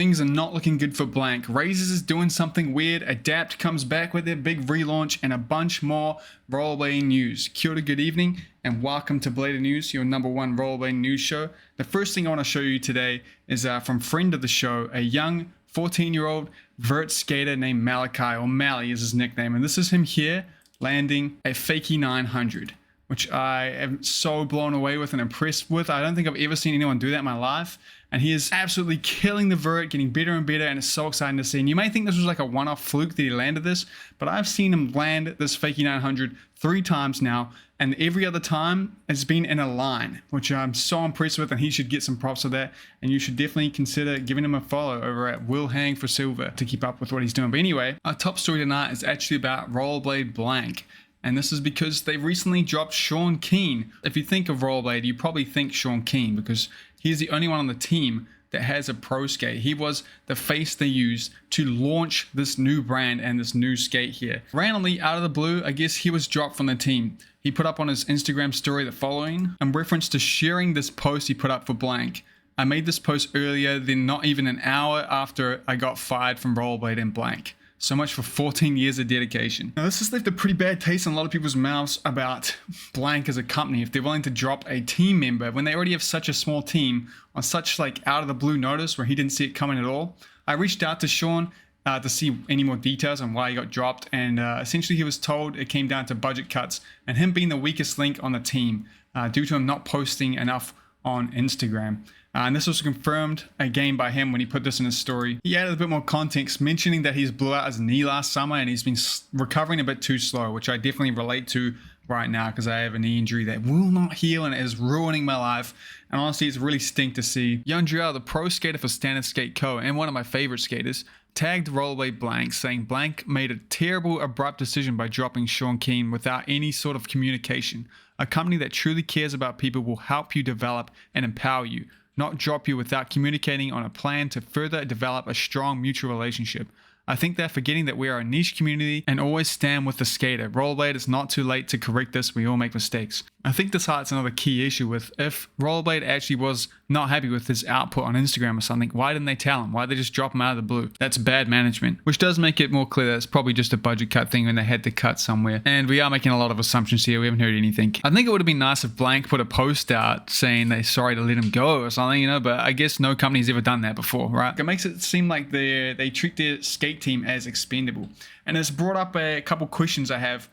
Things are not looking good for Blank. Razors is doing something weird. Adapt comes back with their big relaunch and a bunch more rollerblading news. Kia ora, good evening, and welcome to Blader News, your #1 rollerblading news show. The first thing I want to show you today is from friend of the show, a young 14-year-old vert skater named Malachi, or Mally is his nickname, and this is him here landing a fakie 900. Which I am so blown away with and impressed with. I don't think I've ever seen anyone do that in my life. And he is absolutely killing the vert, getting better and better, and it's so exciting to see. And you may think this was like a one-off fluke that he landed this, but I've seen him land this fakie 900 3 times now, and every other time it's been in a line, which I'm so impressed with, and he should get some props for that. And you should definitely consider giving him a follow over at Will Hang for Silver to keep up with what he's doing. But anyway, our top story tonight is actually about Rollerblade Blank. And this is because they recently dropped Sean Keane. If you think of Rollerblade, you probably think Sean Keane because he's the only one on the team that has a pro skate. He was the face they used to launch this new brand and this new skate here. Randomly, out of the blue, I guess he was dropped from the team. He put up on his Instagram story the following, in reference to sharing this post he put up for Blank. I made this post earlier than not even an hour after I got fired from Rollerblade and Blank. So much for 14 years of dedication. Now this has left a pretty bad taste in a lot of people's mouths about Blank as a company if they're willing to drop a team member when they already have such a small team on such like out of the blue notice where he didn't see it coming at all. I reached out to Sean to see any more details on why he got dropped, and essentially he was told it came down to budget cuts and him being the weakest link on the team due to him not posting enough on Instagram. And this was confirmed again by him when he put this in his story. He added a bit more context, mentioning that he's blew out his knee last summer and he's been recovering a bit too slow, which I definitely relate to right now because I have a knee injury that will not heal and it is ruining my life. And honestly, it's really stink to see. Young Driel, the pro skater for Standard Skate Co. and one of my favorite skaters, tagged Rollerblade Blank, saying Blank made a terrible, abrupt decision by dropping Sean Keane without any sort of communication. A company that truly cares about people will help you develop and empower you, not drop you without communicating on a plan to further develop a strong mutual relationship. I think they're forgetting that we are a niche community and always stand with the skater. Rollerblade, is not too late to correct this. We all make mistakes. I think this highlights another key issue with if Rollerblade actually was not happy with his output on Instagram or something, why didn't they tell him? Why did they just drop him out of the blue? That's bad management, which does make it more clear that it's probably just a budget cut thing when they had to cut somewhere. And we are making a lot of assumptions here. We haven't heard anything. I think it would have been nice if Blank put a post out saying they're sorry to let him go or something, you know, but I guess no company's ever done that before, right? It makes it seem like they treat their skate team as expendable. And it's brought up a couple questions I have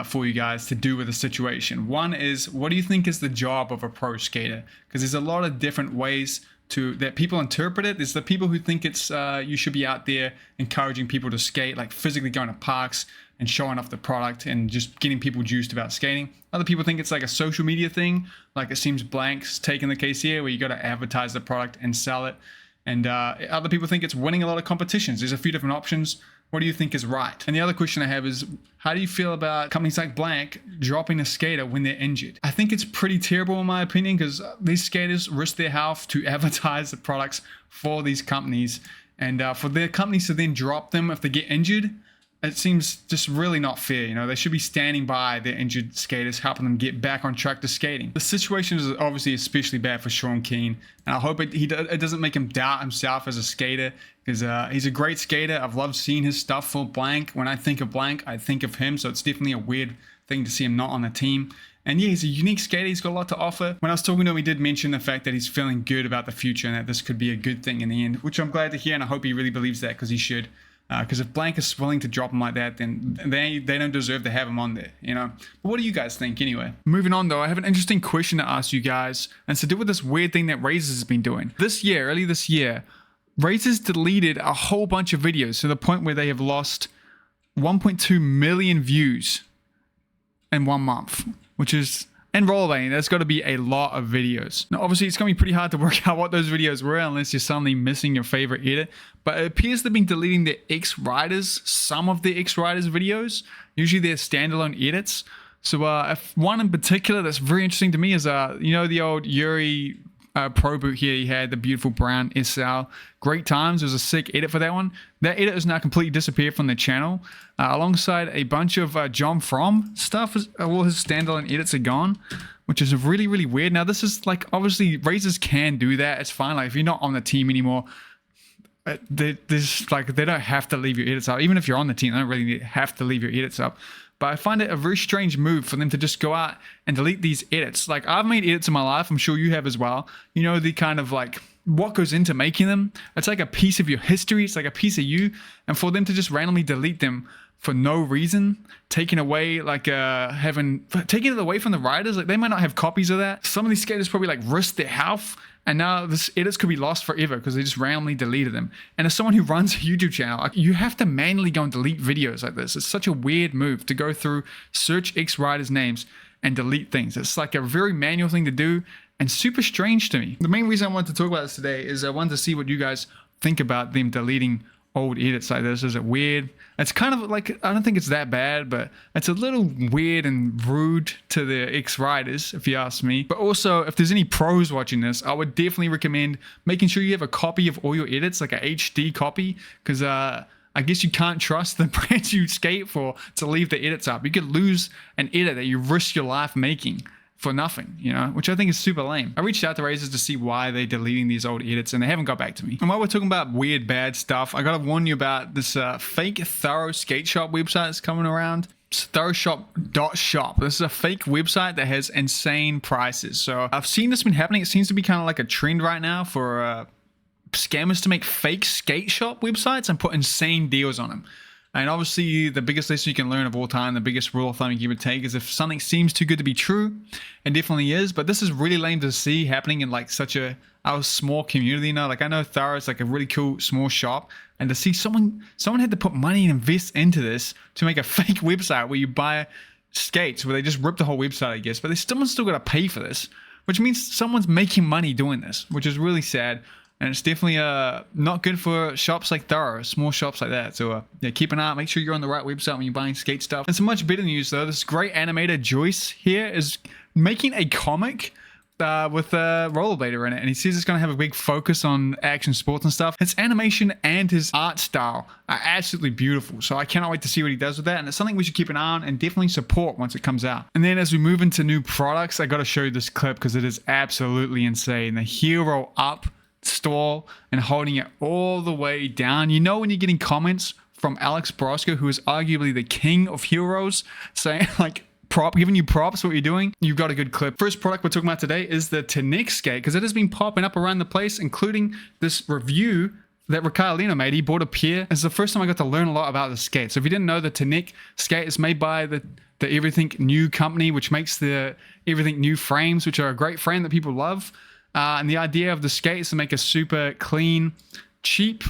for you guys to do with the situation. One is, what do you think is the job of a pro skater? Because there's a lot of different ways that people interpret it. There's the people who think it's you should be out there encouraging people to skate, like physically going to parks and showing off the product and just getting people juiced about skating. Other people think it's like a social media thing, like it seems Blank's taking the case here, where you got to advertise the product and sell it. And other people think it's winning a lot of competitions. There's a few different options. What do you think is right? And the other question I have is, how do you feel about companies like Blank dropping a skater when they're injured? I think it's pretty terrible in my opinion, because these skaters risk their health to advertise the products for these companies. And for their companies to then drop them if they get injured, it seems just really not fair. You know, they should be standing by their injured skaters, helping them get back on track to skating. The situation is obviously especially bad for Sean Keane, and I hope it doesn't make him doubt himself as a skater, because he's a great skater. I've loved seeing his stuff for Blank. When I think of Blank, I think of him, so it's definitely a weird thing to see him not on the team. And yeah, he's a unique skater. He's got a lot to offer. When I was talking to him, he did mention the fact that he's feeling good about the future and that this could be a good thing in the end, which I'm glad to hear, and I hope he really believes that, because he should. Because if Blank is willing to drop him like that, then they don't deserve to have him on there, you know? But what do you guys think anyway? Moving on though, I have an interesting question to ask you guys, and it's to do with this weird thing that Razors has been doing. Early this year, Razors deleted a whole bunch of videos to the point where they have lost 1.2 million views in 1 month, which is... And rollerblading, there's got to be a lot of videos. Now, obviously, it's going to be pretty hard to work out what those videos were unless you're suddenly missing your favorite edit. But it appears they've been deleting their ex-riders, some of the ex-riders videos. Usually they're standalone edits. So if one in particular that's very interesting to me is, you know, the old Yuri Pro Boot here. He had the beautiful brown SL. Great times. There's a sick edit for that one. That edit has now completely disappeared from the channel. Alongside a bunch of John From stuff. All his standalone edits are gone, which is really, really weird. Now, this is like, obviously, Razors can do that. It's fine. Like, if you're not on the team anymore, there's like, they don't have to leave your edits up. Even if you're on the team, they don't really have to leave your edits up. But I find it a very strange move for them to just go out and delete these edits. Like, I've made edits in my life. I'm sure you have as well. You know, the kind of like what goes into making them. It's like a piece of your history. It's like a piece of you. And for them to just randomly delete them for no reason, taking away like taking it away from the writers, like they might not have copies of that. Some of these skaters probably like risked their health, and now this edits could be lost forever because they just randomly deleted them. And as someone who runs a YouTube channel, you have to manually go and delete videos like this. It's such a weird move to go through, search X writers' names and delete things. It's like a very manual thing to do and super strange to me. The main reason I wanted to talk about this today is I wanted to see what you guys think about them deleting old edits like this. Is it weird? It's kind of like, I don't think it's that bad, but it's a little weird and rude to the ex-writers, if you ask me. But also, if there's any pros watching this, I would definitely recommend making sure you have a copy of all your edits, like a HD copy, because I guess you can't trust the brands you skate for to leave the edits up. You could lose an edit that you risk your life making for nothing, you know, which I think is super lame. I reached out to Razors to see why they're deleting these old edits, and they haven't got back to me. And while we're talking about weird, bad stuff, I gotta warn you about this fake Thorough skate shop website that's coming around. It's thoroughshop.shop. This is a fake website that has insane prices. So I've seen this been happening. It seems to be kind of like a trend right now for scammers to make fake skate shop websites and put insane deals on them. And obviously, the biggest lesson you can learn of all time, the biggest rule of thumb you would take is if something seems too good to be true, it definitely is. But this is really lame to see happening in like such our small community. You know, like I know Thorough is like a really cool small shop, and to see someone had to put money and invest into this to make a fake website where you buy skates, where they just rip the whole website, I guess. But someone's still got to pay for this, which means someone's making money doing this, which is really sad. And it's definitely not good for shops like Thorough, small shops like that. So yeah, keep an eye out. Make sure you're on the right website when you're buying skate stuff. And some much better news though. This great animator Joyce here is making a comic with a rollerblader in it. And he says it's going to have a big focus on action sports and stuff. His animation and his art style are absolutely beautiful. So I cannot wait to see what he does with that. And it's something we should keep an eye on and definitely support once it comes out. And then as we move into new products, I got to show you this clip because it is absolutely insane. The Hero Up stall and holding it all the way down. You know when you're getting comments from Alex Brosco, who is arguably the king of heroes, saying like giving you props for what you're doing, you've got a good clip. First product we're talking about today is the TNEC Skate, because it has been popping up around the place, including this review that Lino made. He bought a pair. It's the first time I got to learn a lot about the skate. So if you didn't know, the TNEC Skate is made by the Everything New company, which makes the Everything New frames, which are a great frame that people love. And the idea of the skate is to make a super clean, cheap,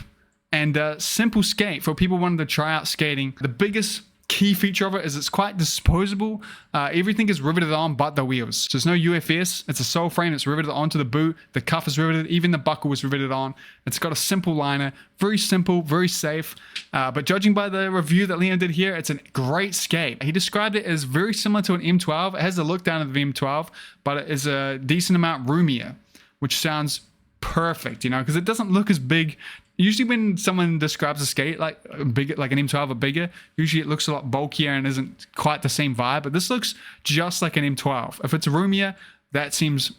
and simple skate for people wanting to try out skating. The biggest key feature of it is it's quite disposable. Everything is riveted on but the wheels. So there's no UFS. It's a sole frame. It's riveted onto the boot. The cuff is riveted. Even the buckle is riveted on. It's got a simple liner. Very simple, very safe. But judging by the review that Lino did here, it's a great skate. He described it as very similar to an M12. It has the look down of the M12, but it is a decent amount roomier, which sounds perfect, you know, because it doesn't look as big. Usually when someone describes a skate like big, like an M12 or bigger, usually it looks a lot bulkier and isn't quite the same vibe, but this looks just like an M12. If it's roomier, that seems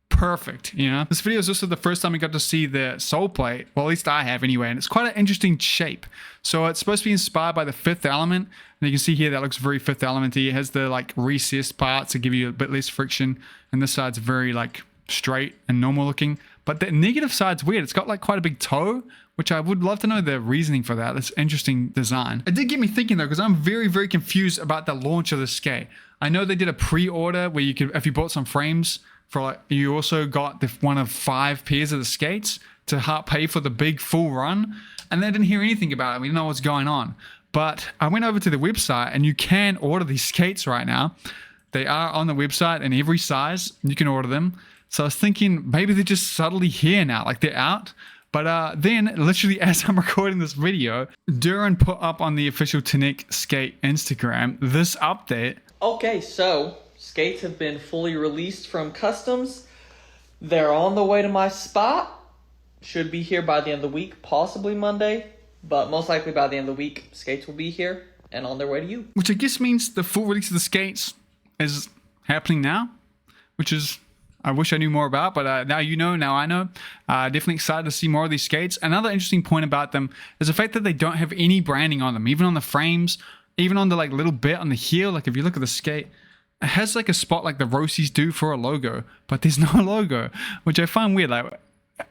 perfect, you know. This video is also the first time we got to see the sole plate, well at least I have anyway, and it's quite an interesting shape. So it's supposed to be inspired by the Fifth Element, and you can see here that looks very Fifth Element-y. It has the like recessed parts to give you a bit less friction, and this side's very like straight and normal looking. But the negative side's weird. It's got like quite a big toe, which I would love to know the reasoning for that. That's interesting design. It did get me thinking though, because I'm very, very confused about the launch of the skate. I know they did a pre-order where you could, if you bought some frames for like, you also got one of 5 pairs of the skates to help pay for the big full run. And they didn't hear anything about it. We didn't know what's going on. But I went over to the website and you can order these skates right now. They are on the website in every size. You can order them. So I was thinking maybe they're just subtly here now, like they're out. But then, literally as I'm recording this video, Drummond put up on the official TNEC Skate Instagram this update. Okay, so skates have been fully released from customs. They're on the way to my spot. Should be here by the end of the week, possibly Monday. But most likely by the end of the week, skates will be here and on their way to you. Which I guess means the full release of the skates is happening now, which is, I wish I knew more about, but now you know, now I know. Definitely excited to see more of these skates. Another interesting point about them is the fact that they don't have any branding on them, even on the frames, even on the like little bit on the heel. Like if you look at the skate, it has like a spot like the Rocies do for a logo, but there's no logo, which I find weird. Like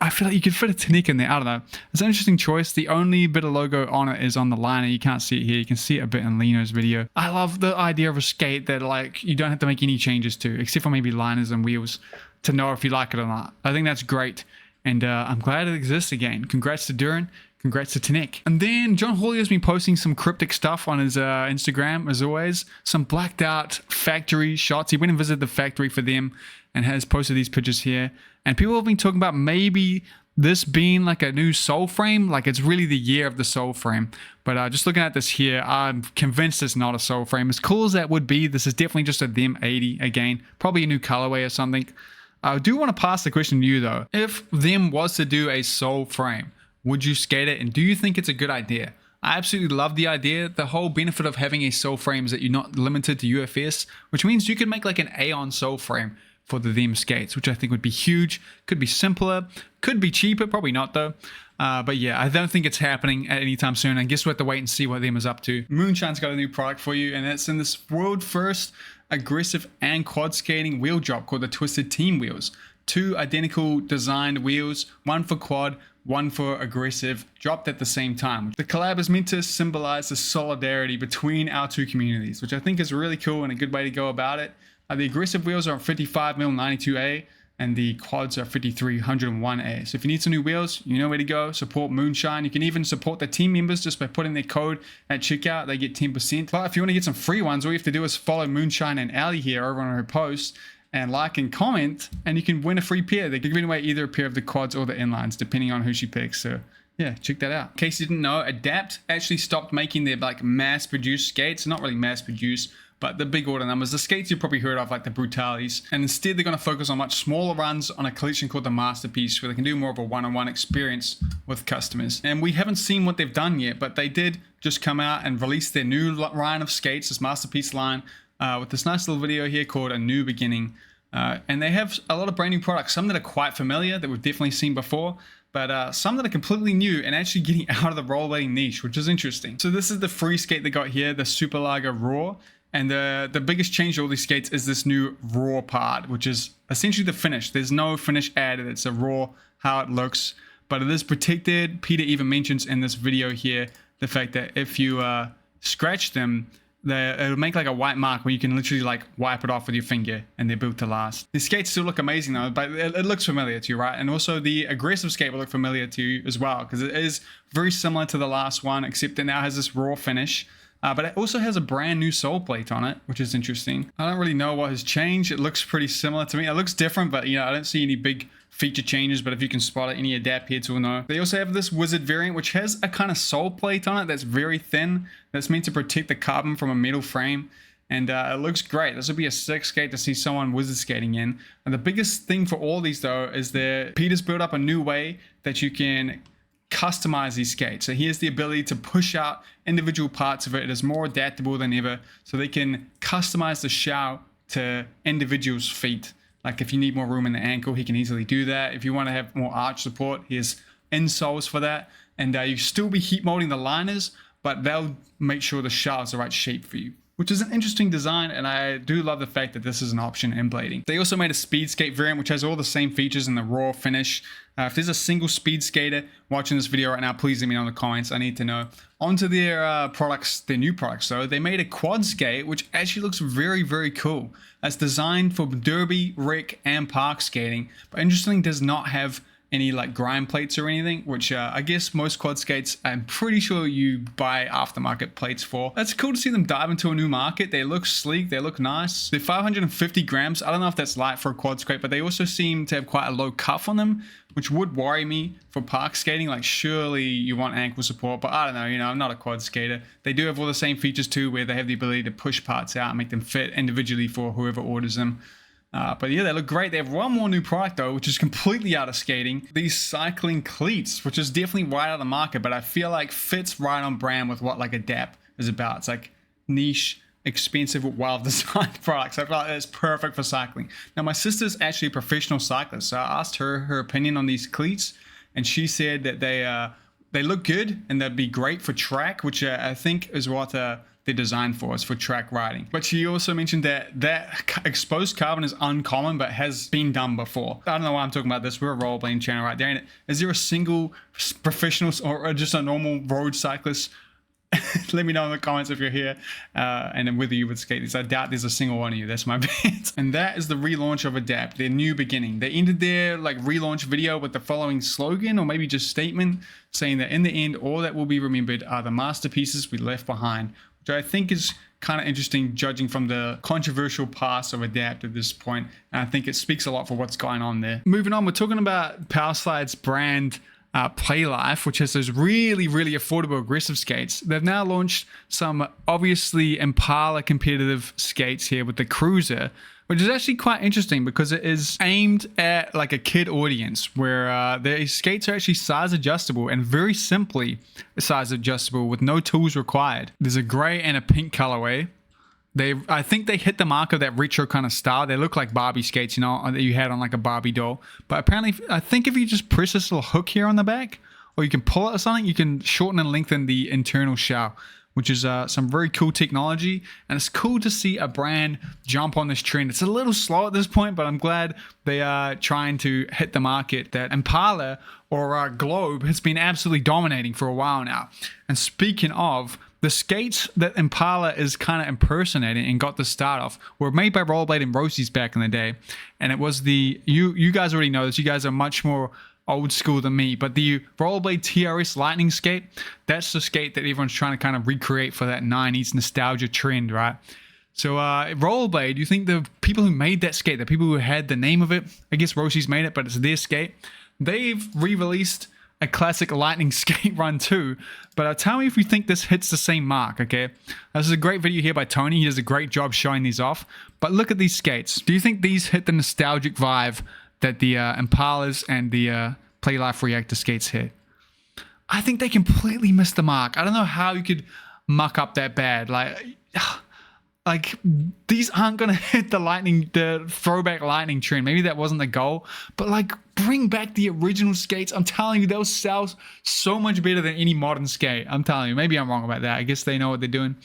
I feel like you could fit a TNEC in there. I don't know. It's an interesting choice. The only bit of logo on it is on the liner. You can't see it here. You can see it a bit in Lino's video. I love the idea of a skate that like you don't have to make any changes to, except for maybe liners and wheels, to know if you like it or not. I think that's great. And I'm glad it exists again. Congrats to Duran. Congrats to TNEC. And then John Hawley has been posting some cryptic stuff on his Instagram, as always. Some blacked out factory shots. He went and visited the factory for them and has posted these pictures here. And people have been talking about maybe this being like a new soul frame, like it's really the year of the soul frame. But just looking at this here, I'm convinced it's not a soul frame. As cool as that would be, this is definitely just a them 80 again. Probably a new colorway or something. I do want to pass the question to you though. If them was to do a soul frame, would you skate it? And do you think it's a good idea? I absolutely love the idea. The whole benefit of having a soul frame is that you're not limited to UFS, which means you could make like an Aeon soul frame for the them skates, which I think would be huge. Could be simpler, could be cheaper, probably not though. But yeah, I don't think it's happening at any time soon. I guess we'll have to wait and see what them is up to. Moonshine's got a new product for you, and it's in this world first aggressive and quad skating wheel drop called the Twisted Team wheels. Two identical designed wheels, one for quad, one for aggressive, dropped at the same time. The collab is meant to symbolize the solidarity between our two communities, which I think is really cool and a good way to go about it. The aggressive wheels are 55mm 92A, and the quads are 5301A. So if you need some new wheels, you know where to go. Support Moonshine. You can even support the team members just by putting their code at checkout. They get 10%. But if you want to get some free ones, all you have to do is follow Moonshine and Ali here over on her post and like and comment, and you can win a free pair. They're giving away either a pair of the quads or the inlines, depending on who she picks. So yeah, check that out. In case you didn't know, Adapt actually stopped making their like mass-produced skates. Not really mass-produced, but the big order numbers, the skates you've probably heard of, like the Brutalities. And instead, they're going to focus on much smaller runs on a collection called the Masterpiece, where they can do more of a one-on-one experience with customers. And we haven't seen what they've done yet, but they did just come out and release their new line of skates, this Masterpiece line, with this nice little video here called A New Beginning. And they have a lot of brand new products, some that are quite familiar that we've definitely seen before, but some that are completely new and actually getting out of the rollerblading niche, which is interesting. So this is the free skate they got here, the Super Lager Raw. And the biggest change to all these skates is this new raw part, which is essentially the finish. There's no finish added. It's a raw, how it looks, but it is protected. Peter even mentions in this video here the fact that if you scratch them, it'll make like a white mark where you can literally like wipe it off with your finger, and they're built to last. The skates still look amazing though, but it looks familiar to you, right? And also the aggressive skate will look familiar to you as well, because it is very similar to the last one, except it now has this raw finish. But it also has a brand new sole plate on it, which is interesting. I don't really know what has changed. It looks pretty similar to me. It looks different, but you know, I don't see any big feature changes, but if you can spot it, any Adapt heads will know. They also have this Wizard variant, which has a kind of sole plate on it that's very thin. That's meant to protect the carbon from a metal frame. And it looks great. This would be a sick skate to see someone wizard skating in. And the biggest thing for all these though is that Peter's built up a new way that you can customize these skates. So here's the ability to push out individual parts of it. It is more adaptable than ever, so they can customize the shout to individuals' feet. Like if you need more room in the ankle, he can easily do that. If you want to have more arch support, here's insoles for that. And you still be heat molding the liners, but they'll make sure the shout is the right shape for you, which is an interesting design, and I do love the fact that this is an option in blading. They also made a speed skate variant, which has all the same features in the raw finish. If there's a single speed skater watching this video right now, please let me know in the comments. I need to know. Onto their products, their new products though. They made a quad skate, which actually looks very, very cool. It's designed for derby, rec, and park skating, but interestingly does not have any like grind plates or anything, which I guess most quad skates I'm pretty sure you buy aftermarket plates for. It's cool to see them dive into a new market. They look sleek, they look nice. They're 550 grams. I don't know if that's light for a quad skate, but they also seem to have quite a low cuff on them, which would worry me for park skating. Like surely you want ankle support, but I don't know, you know, I'm not a quad skater. They do have all the same features too, where they have the ability to push parts out and make them fit individually for whoever orders them. But yeah, they look great. They have one more new product though, which is completely out of skating. These cycling cleats, which is definitely right out of the market, but I feel like fits right on brand with what like Adapt is about. It's like niche, expensive, well-designed products. I feel like that's perfect for cycling. Now, my sister's actually a professional cyclist, so I asked her opinion on these cleats, and she said that they look good and they'd be great for track, which I think is what they're designed for, is for track riding. But she also mentioned that exposed carbon is uncommon, but has been done before. I don't know why I'm talking about this. We're a rollerblading channel right there. Is there a single professional or just a normal road cyclist? Let me know in the comments if you're here and then whether you would skate this. I doubt there's a single one of you. That's my bet. And that is the relaunch of Adapt, their new beginning. They ended their relaunch video with the following slogan, or maybe just statement, saying that in the end, all that will be remembered are the masterpieces we left behind, which I think is kind of interesting, judging from the controversial past of Adapt at this point. And I think it speaks a lot for what's going on there. Moving on, we're talking about Powerslide's brand Playlife, which has those really, really affordable aggressive skates. They've now launched some obviously Impala competitive skates here with the Cruiser, which is actually quite interesting because it is aimed at a kid audience, where the skates are actually size adjustable and very simply size adjustable with no tools required. There's a gray and a pink colorway. I think they hit the mark of that retro kind of style. They look like Barbie skates, that you had on a Barbie doll. But apparently, I think if you just press this little hook here on the back, or you can pull it or something, you can shorten and lengthen the internal shell, which is some very cool technology. And it's cool to see a brand jump on this trend. It's a little slow at this point, but I'm glad they are trying to hit the market that Impala or Globe has been absolutely dominating for a while now. And speaking of, the skates that Impala is kind of impersonating and got the start off were made by Rollerblade and Rossies back in the day. And it was you guys already know this, you guys are much more old school than me, but the Rollerblade TRS Lightning skate, that's the skate that everyone's trying to kind of recreate for that 90s nostalgia trend, right? So Rollerblade, you think the people who made that skate, the people who had the name of it, I guess Rossies made it, but it's their skate, they've re-released a classic Lightning skate run too. But tell me if you think this hits the same mark, okay? This is a great video here by Tony. He does a great job showing these off. But look at these skates. Do you think these hit the nostalgic vibe that the Impalas and the Playlife Reactor skates hit? I think they completely missed the mark. I don't know how you could muck up that bad. These aren't gonna hit the throwback Lightning trend. Maybe that wasn't the goal, but bring back the original skates. I'm telling you, they'll sell so much better than any modern skate. I'm telling you. Maybe I'm wrong about that. I guess they know what they're doing.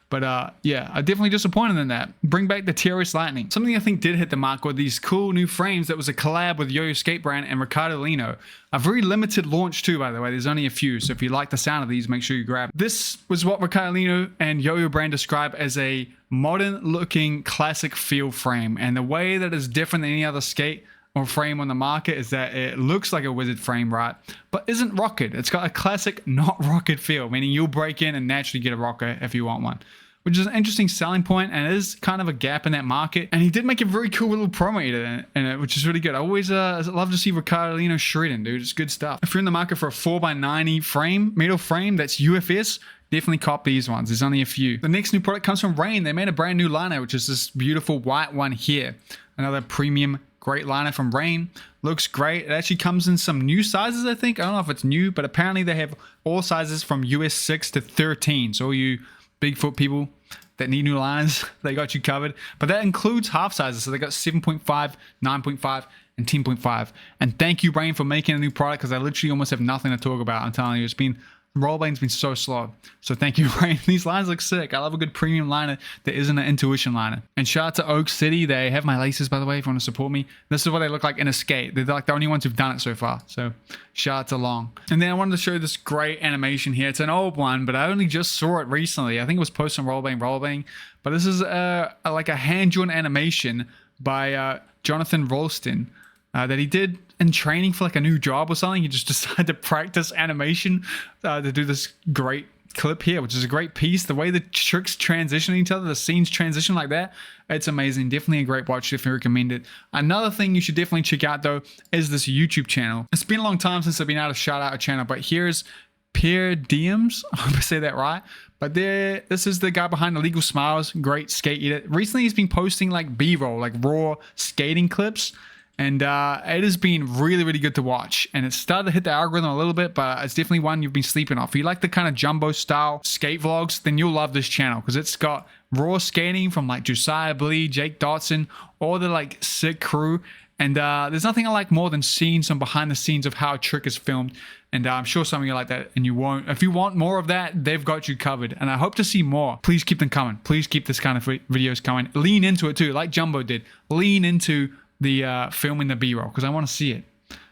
But yeah, I'm definitely disappointed in that. Bring back the TRS Lightning. Something I think did hit the mark were these cool new frames that was a collab with Yoyo skate brand and Ricardo Lino. A very limited launch too, by the way. There's only a few, so if you like the sound of these, make sure you grab it. This was what Ricardo Lino and Yoyo brand describe as a modern looking classic feel frame. And the way that is different than any other skate or frame on the market is that it looks like a wizard frame, right? But isn't rocket. It's got a classic not rocket feel, meaning you'll break in and naturally get a rocket if you want one, which is an interesting selling point and it is kind of a gap in that market. And he did make a very cool little promo in it, which is really good. I always love to see Ricardo Lino shredding, dude. It's good stuff. If you're in the market for a 4x90 frame, metal frame that's UFS, definitely cop these ones. There's only a few. The next new product comes from Rain. They made a brand new liner, which is this beautiful white one here. Another premium great liner from Rain. Looks great. It actually comes in some new sizes, I think. I don't know if it's new, but apparently they have all sizes from US 6 to 13. So all you Bigfoot people that need new liners, they got you covered. But that includes half sizes. So they got 7.5, 9.5, and 10.5. And thank you, Rain, for making a new product, because I literally almost have nothing to talk about. I'm telling you, Rollerblading's been so slow. So thank you, Rain. These lines look sick. I love a good premium liner that isn't an intuition liner. And shout out to Oak City. They have my laces, by the way, if you want to support me. This is what they look like in a skate. They're the only ones who've done it so ffar. So shout out to Long. And then I wanted to show this great animation here. It's an old one, but I only just saw it recently. I think it was posted on Rollerblading. But this is a hand-drawn animation by Jonathan Ralston that he did in training for a new job or something. He just decided to practice animation to do this great clip here, which is a great piece. The way the tricks transition each other, the scenes transition like that, it's amazing. Definitely a great watch. Definitely recommend it. Another thing you should definitely check out though is this YouTube channel. It's been a long time since I've been able to shout out a channel, but here's Pierre Diems. I hope I say that right. But this is the guy behind Illegal Smiles. Great skate edit. Recently he's been posting B-roll, raw skating clips. And it has been really, really good to watch. And it's started to hit the algorithm a little bit, but it's definitely one you've been sleeping off. If you like the kind of jumbo style skate vlogs, then you'll love this channel because it's got raw skating from like Josiah Blee, Jake Dotson, all the like sick crew. And there's nothing I like more than seeing some behind the scenes of how a trick is filmed. And I'm sure some of you like that and you won't. If you want more of that, they've got you covered. And I hope to see more. Please keep them coming. Please keep this kind of videos coming. Lean into it too, like Jumbo did. Lean into the filming the B-roll because I want to see it.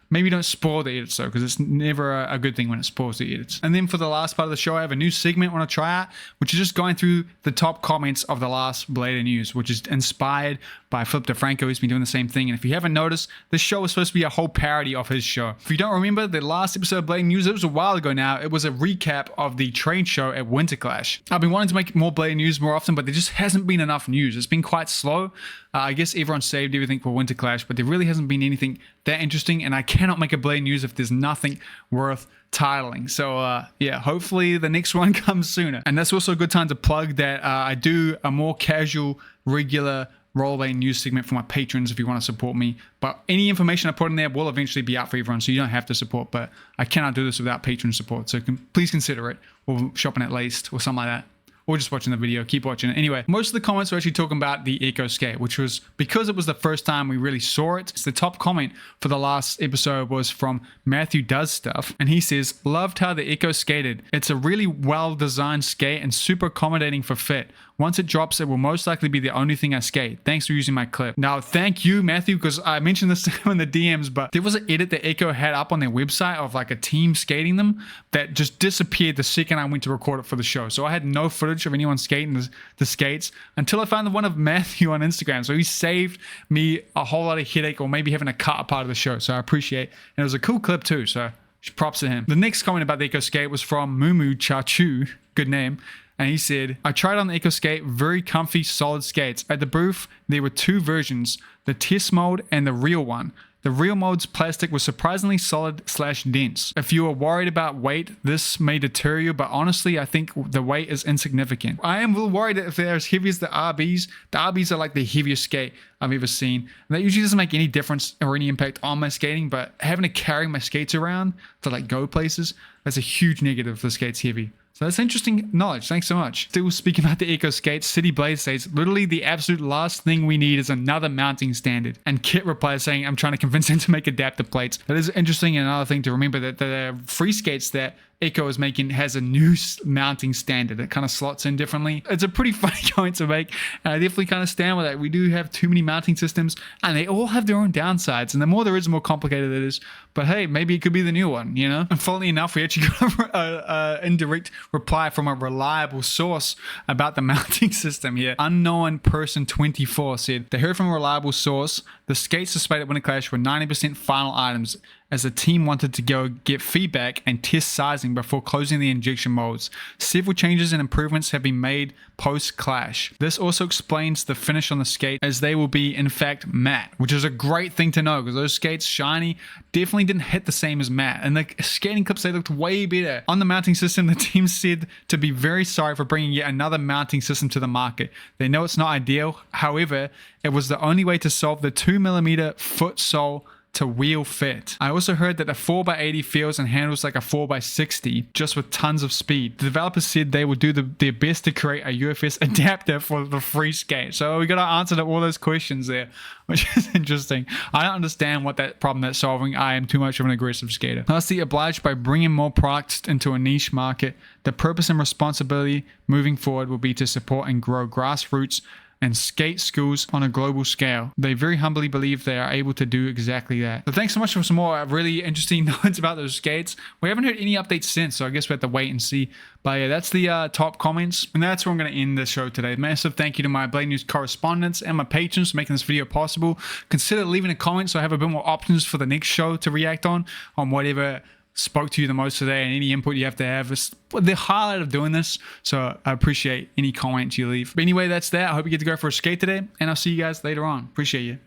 Maybe don't spoil the edits though, because it's never a good thing when it spoils the edits. And then for the last part of the show, I have a new segment I want to try out, which is just going through the top comments of the last Blader News, which is inspired by Flip DeFranco. He's been doing the same thing. And if you haven't noticed, this show was supposed to be a whole parody of his show. If you don't remember, the last episode of Blader News, it was a while ago now. It was a recap of the trade show at Winter Clash. I've been wanting to make more Blader News more often, but there just hasn't been enough news. It's been quite slow. I guess everyone saved everything for Winter Clash, but there really hasn't been anything that interesting, and I cannot make a Blader News if there's nothing worth titling. So yeah, hopefully the next one comes sooner. And that's also a good time to plug that I do a more casual, regular Rollerblading news segment for my patrons if you want to support me. But any information I put in there will eventually be out for everyone, so you don't have to support. But I cannot do this without patron support, so please consider it, or shopping at Laced, or something like that. Or just watching the video, keep watching it. Anyway, most of the comments were actually talking about the Echo Skate, which was because it was the first time we really saw it. The top comment for the last episode was from Matthew Does Stuff, and he says, loved how the Echo skated. It's a really well-designed skate and super accommodating for fit. Once it drops, it will most likely be the only thing I skate. Thanks for using my clip. Now, thank you, Matthew, because I mentioned this in the DMs, but there was an edit that Echo had up on their website of like a team skating them that just disappeared the second I went to record it for the show. So I had no footage of anyone skating the skates until I found the one of Matthew on Instagram. So he saved me a whole lot of headache or maybe having to cut a part of the show. So I appreciate it. And it was a cool clip too. So props to him. The next comment about the Echo Skate was from Mumu Chachu. Good name. And he said, I tried on the Echo Skate, very comfy, solid skates. At the booth, there were two versions, the test mold and the real one. The real mold's plastic was surprisingly solid/dense. If you are worried about weight, this may deter you, but honestly, I think the weight is insignificant. I am a little worried that if they're as heavy as the RBs are like the heaviest skate I've ever seen. And that usually doesn't make any difference or any impact on my skating, but having to carry my skates around to like go places, that's a huge negative if the skate's heavy. So that's interesting knowledge. Thanks so much. Still speaking about the Echo Skates, City Blade says, literally the absolute last thing we need is another mounting standard. And Kit replies saying, I'm trying to convince him to make adapter plates. That is interesting. And another thing to remember that the free skates that Echo is making has a new mounting standard that kind of slots in differently. It's a pretty funny comment to make, and I definitely kind of stand with that. We do have too many mounting systems, and they all have their own downsides, and the more there is, the more complicated it is. But hey, maybe it could be the new one, you know? And funnily enough, we actually got an indirect reply from a reliable source about the mounting system here. Unknown Person 24 said, they heard from a reliable source, the skates displayed at Winter Clash were 90% final items, as the team wanted to go get feedback and test sizing before closing the injection molds. Several changes and improvements have been made post-clash. This also explains the finish on the skate, as they will be in fact matte, which is a great thing to know because those skates, shiny, definitely didn't hit the same as matte. And the skating clips, they looked way better. On the mounting system, the team said to be very sorry for bringing yet another mounting system to the market. They know it's not ideal. However, it was the only way to solve the 2mm foot sole to wheel fit. I also heard that a 4x80 feels and handles like a 4x60 just with tons of speed. The developers said they would do their best to create a UFS adapter for the free skate. So we got to answer to all those questions there, which is interesting. I don't understand what that problem that's solving. I am too much of an aggressive skater. Lastly, obliged by bringing more products into a niche market, the purpose and responsibility moving forward will be to support and grow grassroots and skate schools on a global scale. They very humbly believe they are able to do exactly that. So thanks so much for some more really interesting notes about those skates. We haven't heard any updates since, so I guess we have to wait and see. But yeah, that's the top comments. And that's where I'm going to end the show today. Massive thank you to my Blade News correspondents and my patrons for making this video possible. Consider leaving a comment so I have a bit more options for the next show to react on whatever spoke to you the most today, and any input you have to have is the highlight of doing this. So I appreciate any comments you leave. But anyway, that's that. I hope you get to go for a skate today, and I'll see you guys later on. Appreciate you.